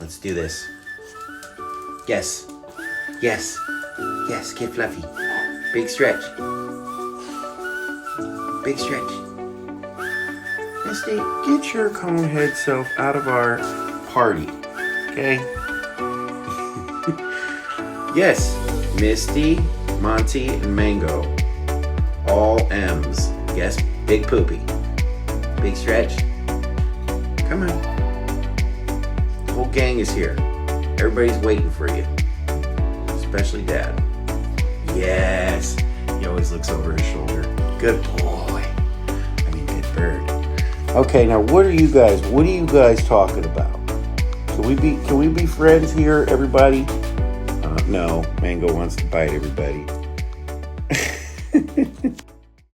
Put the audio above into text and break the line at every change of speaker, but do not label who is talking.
Let's do this. Yes. Yes. Yes, get fluffy. Big stretch. Big stretch. Misty, get your conehead self out of our party. Okay? Yes, Misty, Monty, and Mango. All M's. Yes, big poopy. Big stretch. Come on. The whole gang is here. Everybody's waiting for you. Especially Dad. Yes. He always looks over his shoulder. Good boy. I mean, good bird. Okay, now what are you guys talking about? Can we be friends here, everybody? No, Mango wants to bite everybody.